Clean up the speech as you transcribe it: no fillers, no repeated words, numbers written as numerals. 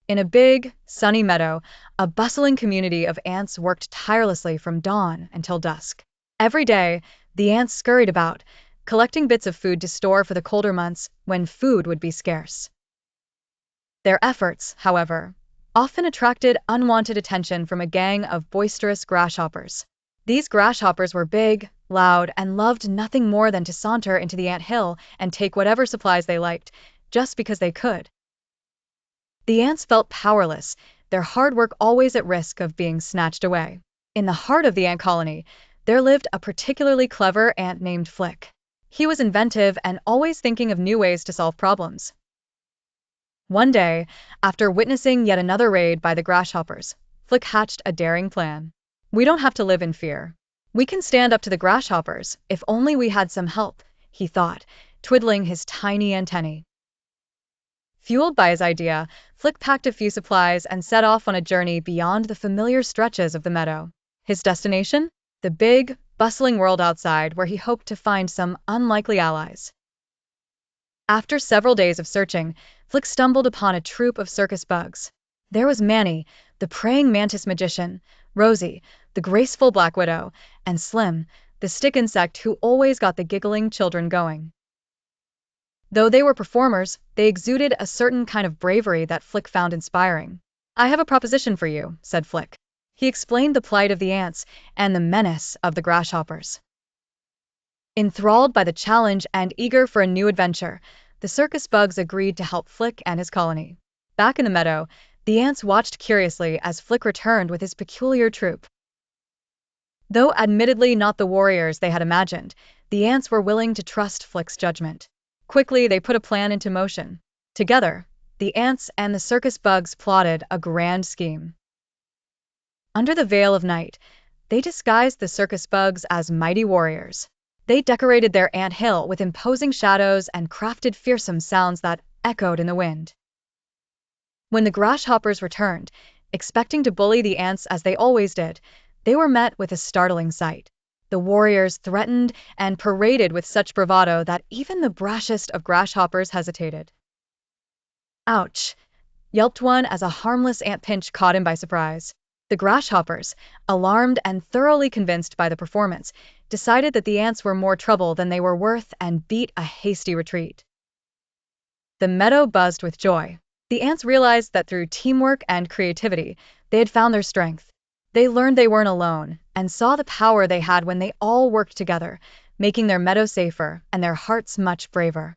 In a big, sunny meadow, a bustling community of ants worked tirelessly from dawn until dusk. Every day, the ants scurried about, collecting bits of food to store for the colder months when food would be scarce. Their efforts, however, often attracted unwanted attention from a gang of boisterous grasshoppers. These grasshoppers were big, loud, and loved nothing more than to saunter into the ant hill and take whatever supplies they liked, just because they could. The ants felt powerless, their hard work always at risk of being snatched away. In the heart of the ant colony, there lived a particularly clever ant named Flick. He was inventive and always thinking of new ways to solve problems. One day, after witnessing yet another raid by the grasshoppers, Flick hatched a daring plan. We don't have to live in fear. We can stand up to the grasshoppers if only we had some help, he thought, twiddling his tiny antennae. Fueled by his idea, Flick packed a few supplies and set off on a journey beyond the familiar stretches of the meadow. His destination? The big, bustling world outside, where he hoped to find some unlikely allies. After several days of searching, Flick stumbled upon a troop of circus bugs. There was Manny, the praying mantis magician, Rosie, the graceful black widow, and Slim, the stick insect who always got the giggling children going. Though they were performers, they exuded a certain kind of bravery that Flick found inspiring. "I have a proposition for you," said Flick. He explained the plight of the ants and the menace of the grasshoppers. Enthralled by the challenge and eager for a new adventure, the circus bugs agreed to help Flick and his colony. Back in the meadow, the ants watched curiously as Flick returned with his peculiar troop. Though admittedly not the warriors they had imagined, the ants were willing to trust Flick's judgment. Quickly, they put a plan into motion. Together, the ants and the circus bugs plotted a grand scheme. Under the veil of night, they disguised the circus bugs as mighty warriors. They decorated their ant hill with imposing shadows and crafted fearsome sounds that echoed in the wind. When the grasshoppers returned, expecting to bully the ants as they always did, they were met with a startling sight. The warriors threatened and paraded with such bravado that even the brashest of grasshoppers hesitated. "Ouch!" yelped one as a harmless ant pinch caught him by surprise. The grasshoppers, alarmed and thoroughly convinced by the performance, decided that the ants were more trouble than they were worth and beat a hasty retreat. The meadow buzzed with joy. The ants realized that through teamwork and creativity, they had found their strength. They learned they weren't alone and saw the power they had when they all worked together, making their meadow safer and their hearts much braver.